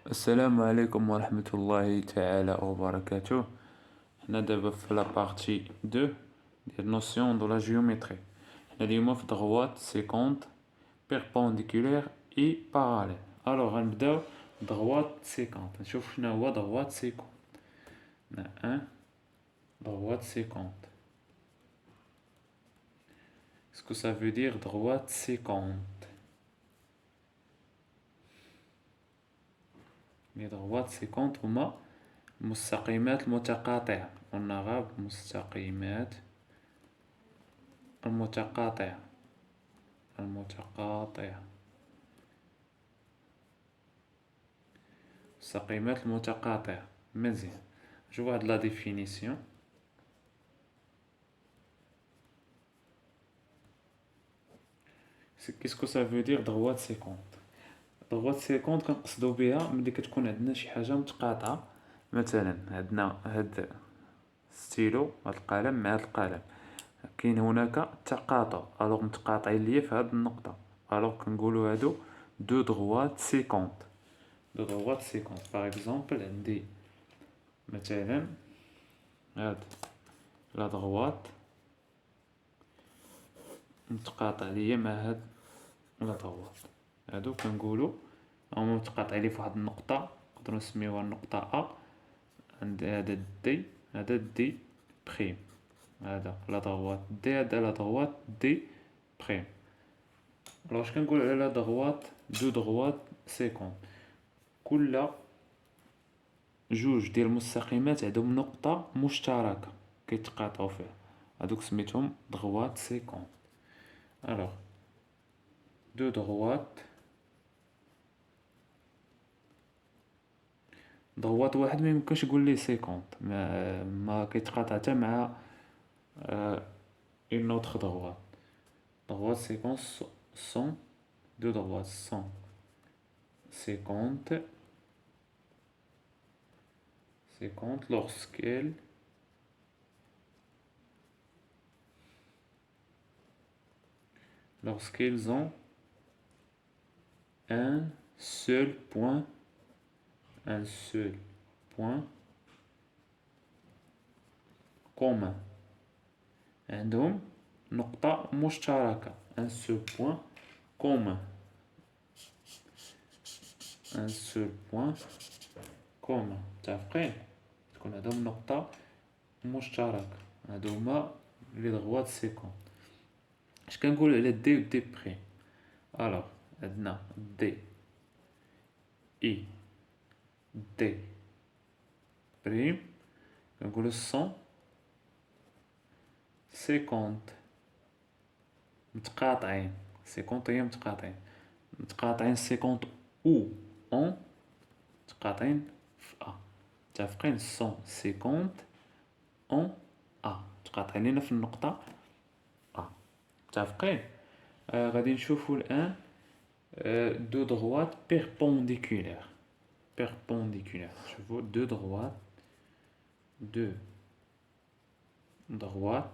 السلام عليكم ورحمة الله تعالى وبركاته. حنا دابا في لا بارتي 2 ديال نوسيون دو لا جيومتري. حنا اليوم في دغوات سيكونت بيربونديكولير اي باراليل. الوغ غنبداو دغوات سيكونت، نشوف شنو هو دغوات سيكونت. هنا ان دغوات سيكونت. اسكو سا فو دير دغوات سيكونت؟ لي دغوات سيكونت هما المستقيمات المتقاطعة. قلنا غاب مستقيمات المتقاطعة المستقيمات المتقاطعة. مزيان، نشوف واحد لا ديفينيسيون. كيسكو سا فو دير دغوات سيكونت؟ دغوات سيكونت كنقصدو بها ملي كتكون عندنا شي حاجة متقاطعة. مثلا عندنا هاد ستيلو، هاد القلم مع هاد القلم، كاين هناك تقاطع، الوغ متقاطعين ليا في هاد النقطة، الوغ كنقولو هادو دو دغوات سيكونت. دو دغوات سيكونت باغ اكزومبل عندي مثلا هاد لا دغوات متقاطع ليا مع هاد لا دغوات، هادو كنقولو هما متقاطعين لي فواحد النقطة، نقدرو نسميوها النقطة ا. عند هذا دي، هذا دي بريم، هذا لا دغوات دي، هذا لا دغوات دي بريم. الوغ اش كنقول على لا دغوات دو دغوات سيكونت؟ كل جوج ديال المستقيمات عندهم نقطة مشتركة كيتقاطعو فيها، هادوك سميتهم دغوات سيكونت. الوغ دو دغوات واحد ما يمكنش تقول ليه سيكونت، ما كيتقاطع حتى مع une autre droite. Droite séquence sont deux droites sont séquentes lorsqu'elles ont un seul point commun. عندهم نقطة مشتركة un seul point commun. متفقين؟ تكون عندهم نقطة مشتركة. هادو هما لي دغوات سيكونت. اش كنقولو على دي و دي بريم؟ الوغ عندنا دي اي دي بريم، كنقولو سون سيكونت متقاطعين. سيكونت هي متقاطعين سيكونت او اون متقاطعين في ا. متفقين؟ سون سيكونت اون ا متقاطعين لينا في النقطة ا. متفقين؟ غادي نشوفو الان دو دغوات بيربونديكولير. شوفو دو دغوات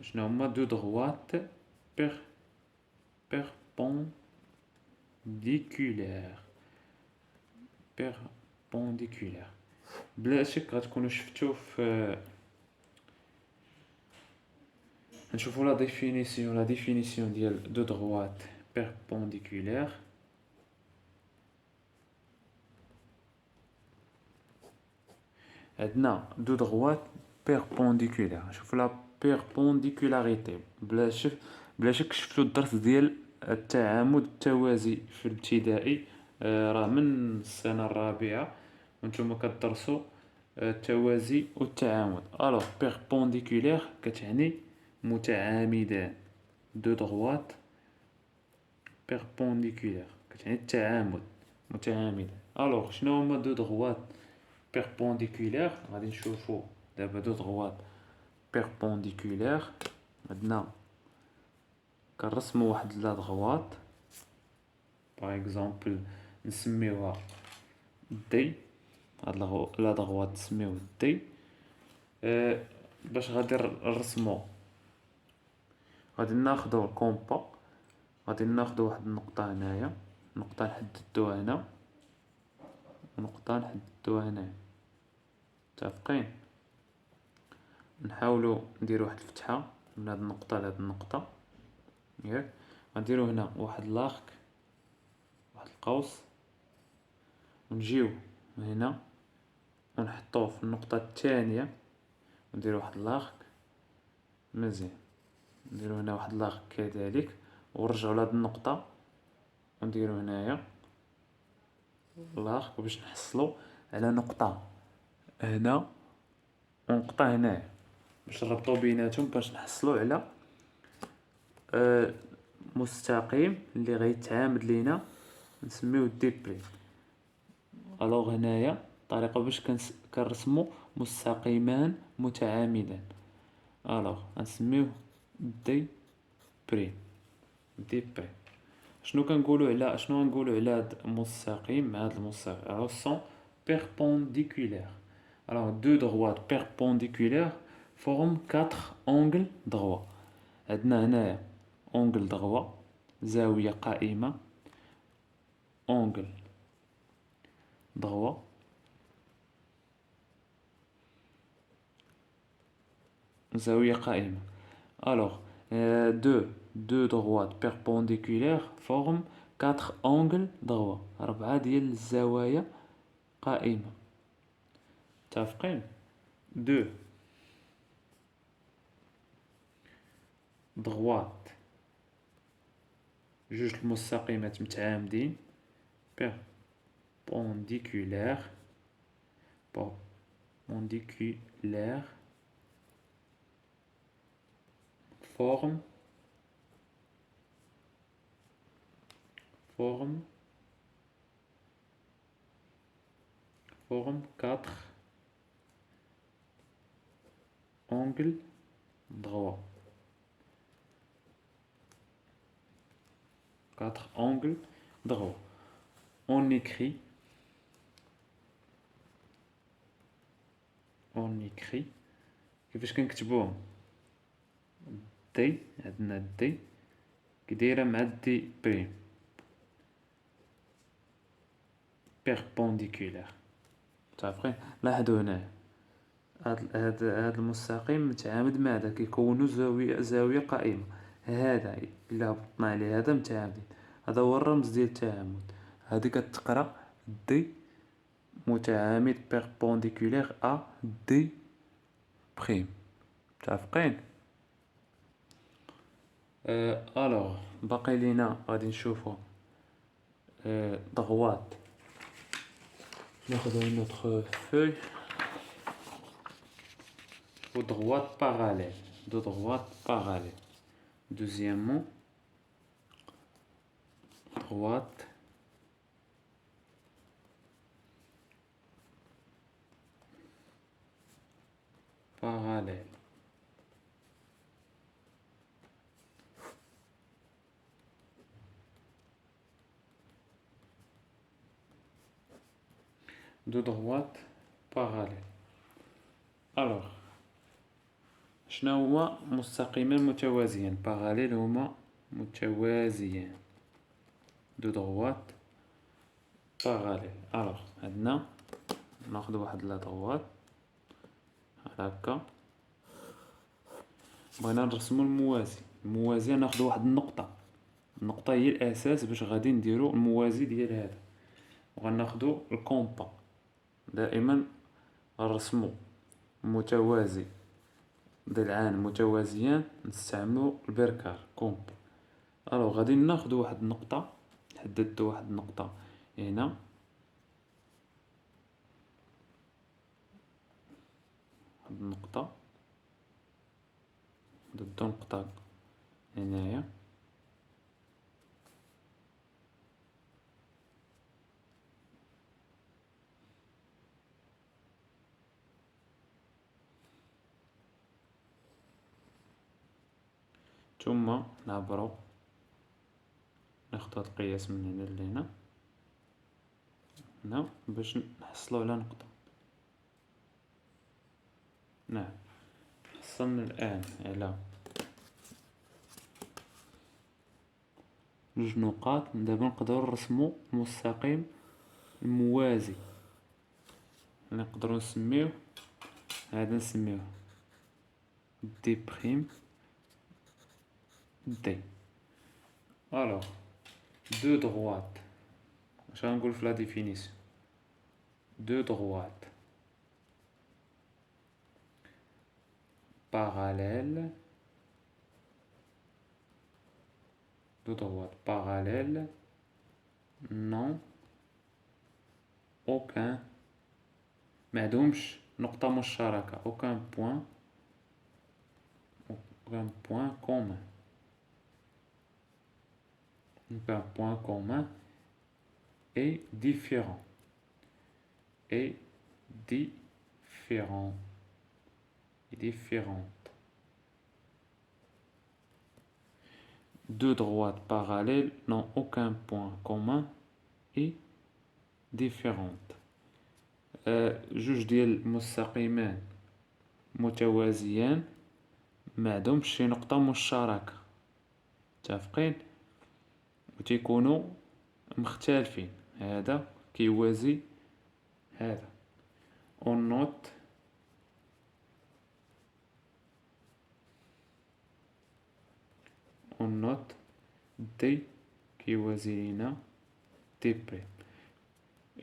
شنو هما دو دغوات بيربونديكولير. بلا شك غتكونوا شفتو في نشوفو لا ديفينيسيون ديال دو دغوات بيربونديكولير. عندنا دو دغوات بيربونديكولير. شوفو لا بيربونديكولاريتي، بلا شك شفتو الدرس ديال التعامد التوازي في الابتدائي. راه من السنة الرابعة وانتم كتدرسوا التوازي والتعامد. الوغ بيربونديكولير كتعني متعامدان. دو دغوات بيربونديكولير كتعني التعامد متعامدان. الوغ شنو هما دو دغوات بيربونديكولير؟ غادي نشوفو دابا دو دغوات بيربونديكولير. عندنا كنرسمو واحد لا دغوات باغ اكزومبل نسميوها دي. هاد لا دغوات نسميوه دي. باش غادي نرسمو غادي ناخدو الكومبا، غادي ناخدو واحد النقطة هنايا، نقطة نحددوها هنا، ونقطة نحددوها هنايا. متفقين؟ نحاولوا نديرو واحد الفتحة من هاد النقطة لهاد النقطة، ياك؟ غنديرو هنا واحد لاخك، واحد القوس، ونجيو هنا ونحطوه في النقطة الثانية، ونديرو واحد لاخك مزيان، نديرو هنا واحد لاخك كذلك، ونرجعو لهاد النقطة ونديرو هنايا لاخك باش نحصلو على نقطة هنا ونقطة هنايا، باش نربطو بيناتهم باش نحصلو على مستقيم اللي غيتعامد لينا نسميوه دي بريم. الوغ هنايا الطريقة باش كنرسمو مستقيمان متعامدان، الوغ غنسميوه دي بريم. دي بريم شنو غنقولو على هاد المستقيم؟ هاد المستقيم سون perpendiculaires. Alors deux droites perpendiculaires forment 4 angles droits. عندنا هنايا angle droit زاوية قائمة، angle droit زاوية قائمة. Alors deux droites perpendiculaires forment 4 angles droits، 4 ديال الزوايا قائمة. متفقين؟ دو droite، جوج المستقيمات متعامدين perpendiculaires forment 4 angles droits. 4 angles droits. On écrit كيفاش كنكتبوهم؟ دي، عندنا دي كدايرة مع دي بريم بيربونديكولار. متفقين؟ لاحظوا هنا هاد المستقيم متعامد مع هذا، كيكونوا زاوية قائمة. هذا إلا هبطنا عليه هذا متعامدين، هذا هو الرمز ديال التعامد. هادي كتقرا دي متعامد بيربونديكولار ا دي بريم. متفقين؟ الوغ باقي لينا غادي نشوفو droite. ناخدو une autre feuille ou droite parallèle. De droite parallèle. Deuxièmement, droite parallèle. De droite parallèle. Alors شنو هما مستقيمان متوازيان؟ parallèle هما متوازيان. de droite parallèle. alors عندنا ناخذ واحد لا droite هكا، بغينا نرسمو الموازي ناخذ واحد النقطة هي الاساس باش غادي نديرو الموازي ديال هذا، وغناخذو الكومبا. دائما نرسمو متوازي ضلعان متوازيان نستعملو البركار كومبا. الوغ غادي ناخذ واحد النقطة، حددت واحد النقطة هنا، واحد النقطة، حددت نقطة هنايا، ثم نعبرو ناخدو هاد القياس من هنا لهنا هنا باش نحصلو على نقطة. نعم، حصلنا الآن على جوج نقاط. دابا نقدرو نرسمو المستقيم الموازي نقدروا نسميوه هذا نسميوه دي بريم دي. الوغ دو دغوات اش غنقول في لا ديفينيسيون؟ دو دغوات parallèles, deux droites parallèles n'ont aucun معدهمش نقطة مشتركة aucun point commun aucun point commun et différent différentes. Deux droites parallèles n'ont aucun point commun et différentes. جوج ديال المستقيمان متوازيان ما عندهمش شي نقطة مشتركة، متفقين وتيكونوا مختلفين. هذا كيوازي هذا. on note دي كيوازي لينا دي بريم.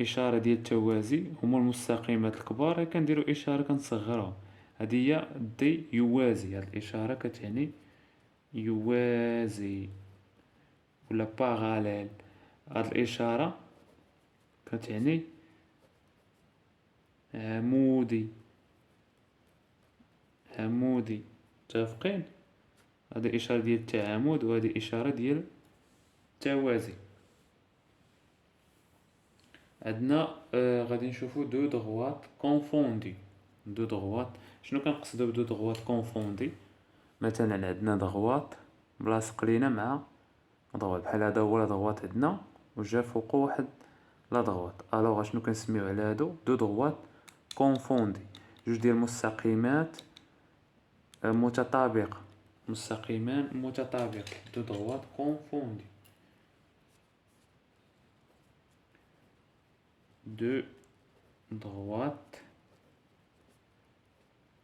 إشارة ديال التوازي هما المستقيمات الكبار كنديروا إشارة كنصغرهم. هذه هي دي يوازي، هاد الإشارة كتعني يوازي ولا باراليل. هاد الإشارة كتعني عمودي متفقين. هذه إشارة ديال التعامد وهذه إشارة ديال التوازي. عندنا غادي نشوفو دو دغوات كونفوندي. دو دغوات شنو كنقصدو بدو دغوات كونفوندي؟ مثلا عندنا دغوات ملاصق لينا مع دغوات بحال هذا هو لا دغوات عندنا وجا فوقو واحد لا دغوات. الوغ شنو كنسميو على هادو؟ دو دغوات كونفوندي، جوج ديال المستقيمات متطابقة، مستقيمان متطابق. دو دغوات كونفوندي. deux droites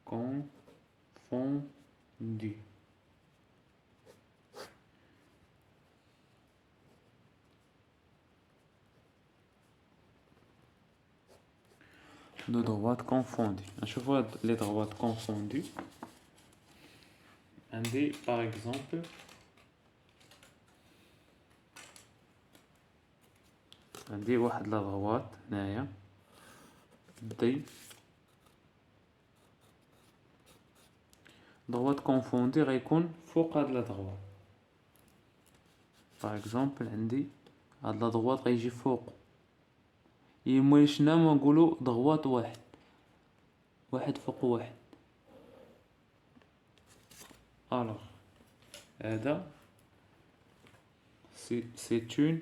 confondues. Deux droites confondues. نشوفوا هاد لي droites confondues. عندي par exemple عندي واحد لا دغوات هنايا دي دغوات كونفوندي غيكون فوق هاد لا دغوات. باغ اكزومبل عندي هاد لا دغوات غيجي فوق، يموالشنا ما نقولو دغوات واحد فوق واحد. الوغ هذا سي اون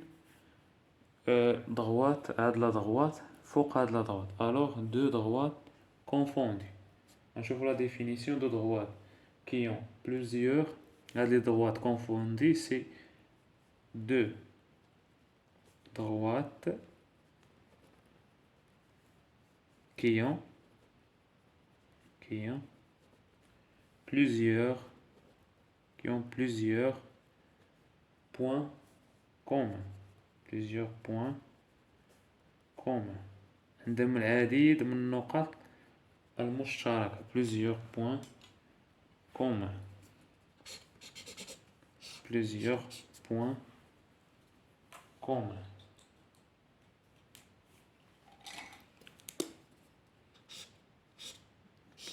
droite هاد لا droite فوق هاد لا droite. alors deux droites confondues. نشوفوا la définition de droite qui ont plusieurs. هاد les droites confondues c'est deux droites qui ont plusieurs points communs. plusieurs points communs. عندهم العديد من النقط المشتركة. plusieurs points communs. plusieurs points communs.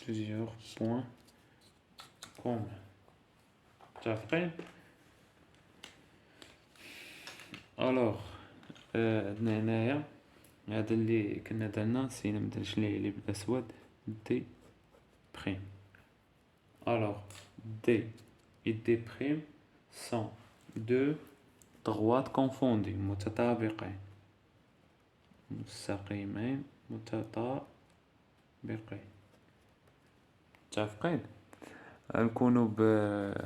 plusieurs points communs. متفقين؟ الوغ عندنا هنايا هذا اللي كنا درنا نسينا مدرناش ليه اللي بالاسود دي بريم. الوغ دي et دي بريم sont deux droites confondues متطابقين مستقيمين متطابقين. متفقين؟ نكونوا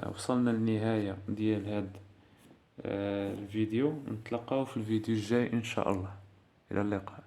وصلنا للنهاية ديال هاد الفيديو. نتلاقاو في الفيديو الجاي ان شاء الله. الى اللقاء.